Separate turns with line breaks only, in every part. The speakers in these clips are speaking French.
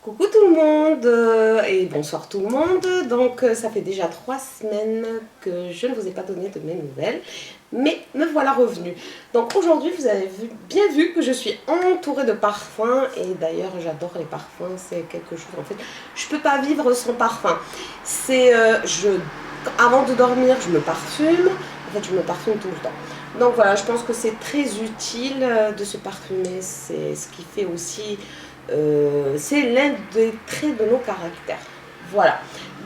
Coucou tout le monde et bonsoir tout le monde. Donc ça fait déjà 3 semaines que je ne vous ai pas donné de mes nouvelles, mais me voilà revenue. Donc aujourd'hui vous avez bien vu que je suis entourée de parfums et d'ailleurs j'adore les parfums, c'est quelque chose en fait, je peux pas vivre sans parfum. C'est avant de dormir je me parfume, en fait je me parfume tout le temps. Donc voilà, je pense que c'est très utile de se parfumer, c'est ce qui fait aussi c'est l'un des traits de nos caractères. Voilà.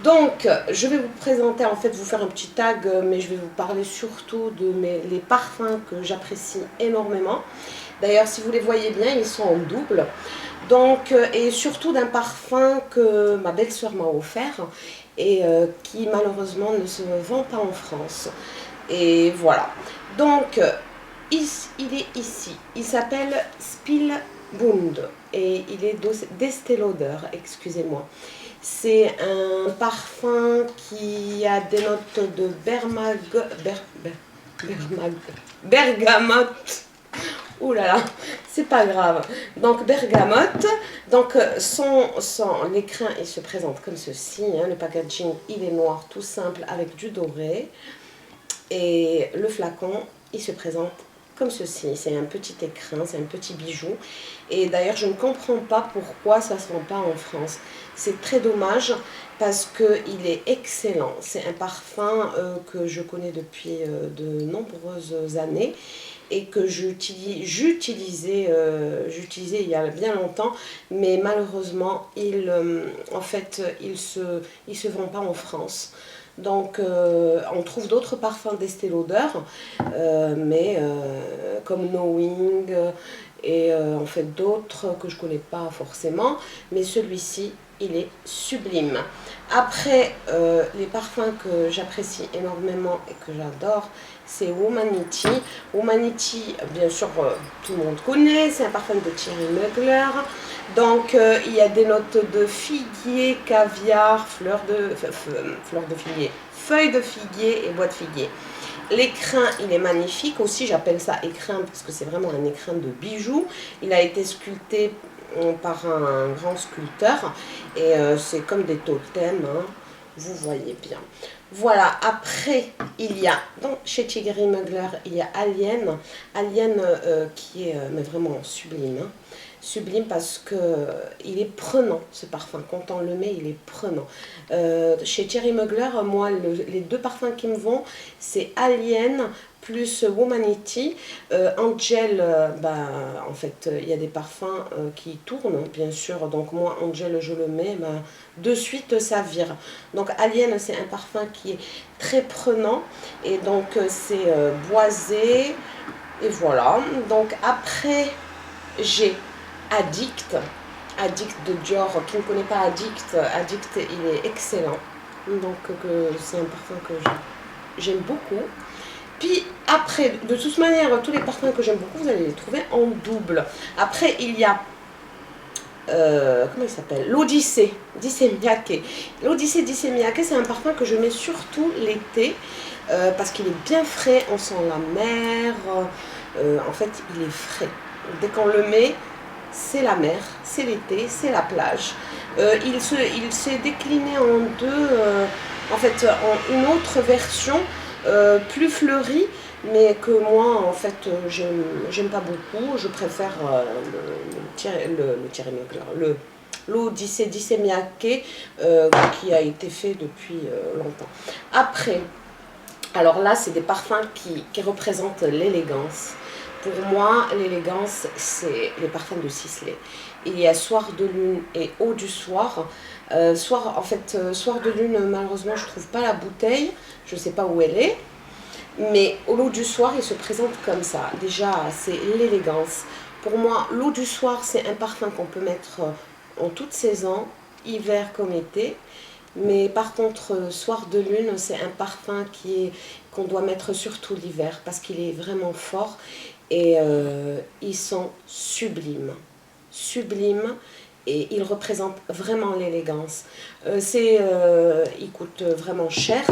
Donc, je vais vous présenter, en fait, vous faire un petit tag, mais je vais vous parler surtout de les parfums que j'apprécie énormément. D'ailleurs, si vous les voyez bien, ils sont en double. Donc, et surtout d'un parfum que ma belle-sœur m'a offert et qui malheureusement ne se vend pas en France. Et voilà. Donc, il est ici. Il s'appelle Spielbund et il est d'Estée Lauder, excusez-moi. C'est un parfum qui a des notes de bergamote. Ouh là là, c'est pas grave. Donc bergamote. Donc l'écrin il se présente comme ceci. Hein. Le packaging il est noir tout simple avec du doré. Et le flacon il se présente comme ceci, c'est un petit écrin, c'est un petit bijou. Et d'ailleurs, je ne comprends pas pourquoi ça ne se vend pas en France. C'est très dommage parce qu'il est excellent. C'est un parfum que je connais depuis de nombreuses années et que j'utilisais il y a bien longtemps, mais malheureusement, en fait, il se vend pas en France. Donc, on trouve d'autres parfums d'Estée Lauder, mais comme Knowing et en fait d'autres que je connais pas forcément, mais celui-ci, il est sublime. Après, les parfums que j'apprécie énormément et que j'adore, c'est Womanity. Womanity, bien sûr, tout le monde connaît, c'est un parfum de Thierry Mugler. Donc, il y a des notes de figuier, caviar, fleurs de figuier, feuilles de figuier et bois de figuier. L'écrin, il est magnifique aussi, j'appelle ça écrin parce que c'est vraiment un écrin de bijoux. Il a été sculpté par un grand sculpteur et c'est comme des totems, hein, vous voyez bien. Voilà, après, il y a, donc chez Thierry Mugler, il y a Alien. Alien qui est mais vraiment sublime. Hein. Sublime parce que il est prenant ce parfum, quand on le met il est prenant. Chez Thierry Mugler, moi les deux parfums qui me vont c'est Alien plus Womanity. Angel, en fait il y a des parfums qui tournent bien sûr, donc moi Angel je le mets, de suite ça vire. Donc Alien c'est un parfum qui est très prenant et donc c'est boisé et voilà. Donc après j'ai Addict, Addict de Dior. Qui ne connaît pas Addict, Addict il est excellent. Donc c'est un parfum que j'aime beaucoup. Puis après, de toute manière, tous les parfums que j'aime beaucoup, vous allez les trouver en double. Après, il y a, comment il s'appelle, l'Odyssée d'Issey Miyake. L'Odyssée d'Issey Miyake, c'est un parfum que je mets surtout l'été, parce qu'il est bien frais, on sent la mer, en fait il est frais. Dès qu'on le met, c'est la mer, c'est l'été, c'est la plage. Il s'est décliné en deux, en fait en une autre version plus fleurie, mais que moi en fait j'aime pas beaucoup. Je préfère le Thierry Mugler, l'Odyssée d'Issey Miyake qui a été fait depuis longtemps. Après, alors là c'est des parfums qui représentent l'élégance. Pour moi, l'élégance, c'est les parfums de Sisley. Il y a Soir de lune et Eau du soir. Soir de lune, malheureusement, je ne trouve pas la bouteille. Je ne sais pas où elle est. Mais l'eau du soir, il se présente comme ça. Déjà, c'est l'élégance. Pour moi, l'eau du soir, c'est un parfum qu'on peut mettre en toute saison, hiver comme été. Mais par contre, Soir de lune, c'est un parfum qu'on doit mettre surtout l'hiver parce qu'il est vraiment fort et ils sont sublimes. Sublimes et ils représentent vraiment l'élégance. Ils coûtent vraiment cher,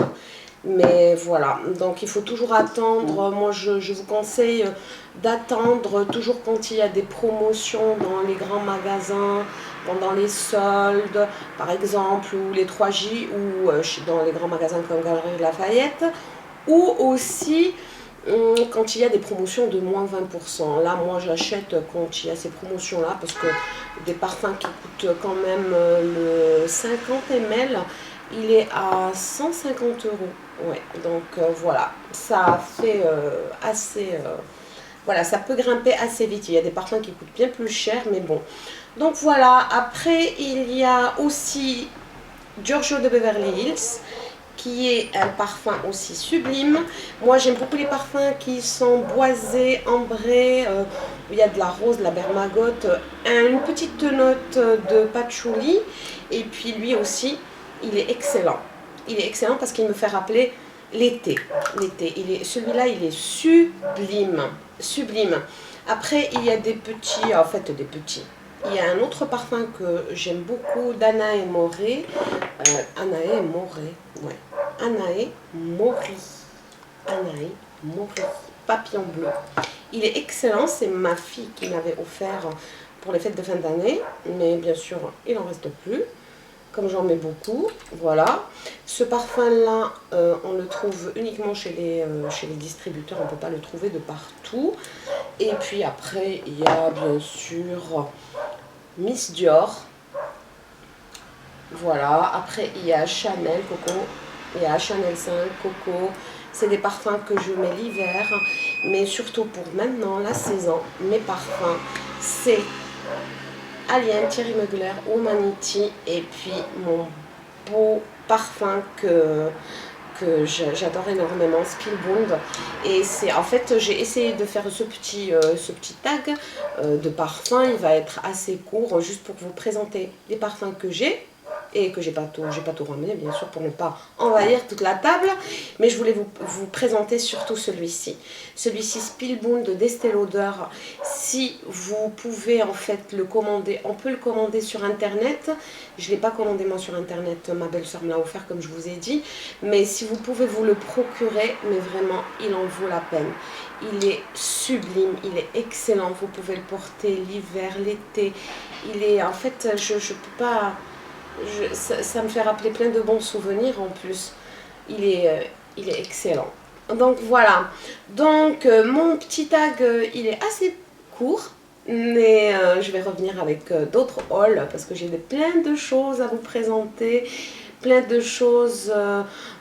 Mais voilà, donc il faut toujours attendre. Moi, je vous conseille d'attendre toujours quand il y a des promotions dans les grands magasins, pendant les soldes, par exemple, ou les 3J, ou dans les grands magasins comme Galeries Lafayette, ou aussi quand il y a des promotions de moins 20%. Là, moi, j'achète quand il y a ces promotions-là, parce que des parfums qui coûtent quand même le 50 ml, il est à 150 euros. Ouais, donc voilà, ça fait assez... voilà, ça peut grimper assez vite. Il y a des parfums qui coûtent bien plus cher, mais bon. Donc voilà, après, il y a aussi Giorgio de Beverly Hills, qui est un parfum aussi sublime. Moi, j'aime beaucoup les parfums qui sont boisés, ambrés. Il y a de la rose, de la bergamote, une petite note de patchouli. Et puis lui aussi, il est excellent. Il est excellent parce qu'il me fait rappeler l'été. Celui-là, il est sublime. Sublime. Après, il y a des petits, en fait, des petits. Il y a un autre parfum que j'aime beaucoup, d'Anaé Moré. Anaé Moré, ouais. Anaé Mori. Anaé Mori. Papillon bleu. Il est excellent, c'est ma fille qui m'avait offert pour les fêtes de fin d'année. Mais bien sûr, il n'en reste plus. Comme j'en mets beaucoup, voilà. Ce parfum-là, on le trouve uniquement chez les distributeurs, on ne peut pas le trouver de partout. Et puis après, il y a bien sûr Miss Dior. Voilà, après il y a Chanel Coco, il y a Chanel 5 Coco. C'est des parfums que je mets l'hiver, mais surtout pour maintenant, la saison, mes parfums, c'est Alien, Thierry Mugler, Humanity, et puis mon beau parfum que j'adore énormément, Spillbund. Et c'est en fait, j'ai essayé de faire ce petit tag de parfum. Il va être assez court, juste pour vous présenter les parfums que j'ai. Et que j'ai pas tout ramené, bien sûr, pour ne pas envahir toute la table. Mais je voulais vous présenter surtout celui-ci. Celui-ci, Spillbund d'Estée Lauder. Si vous pouvez en fait le commander, on peut le commander sur Internet. Je ne l'ai pas commandé moi sur Internet, ma belle-sœur me l'a offert comme je vous ai dit. Mais si vous pouvez vous le procurer, mais vraiment, il en vaut la peine. Il est sublime, il est excellent. Vous pouvez le porter l'hiver, l'été. Il est, en fait, je peux pas... ça me fait rappeler plein de bons souvenirs en plus. Il est excellent. Donc voilà. Donc mon petit tag, il est assez court. Mais je vais revenir avec d'autres hauls parce que j'ai plein de choses à vous présenter. Plein de choses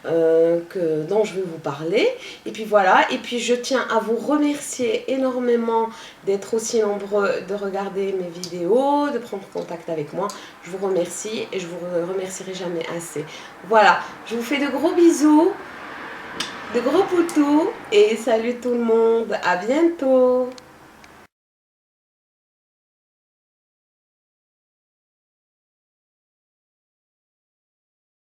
dont je vais vous parler. Et puis voilà, et puis je tiens à vous remercier énormément d'être aussi nombreux, de regarder mes vidéos, de prendre contact avec moi. Je vous remercie et je vous remercierai jamais assez. Voilà, je vous fais de gros bisous, de gros poutous et salut tout le monde, à bientôt.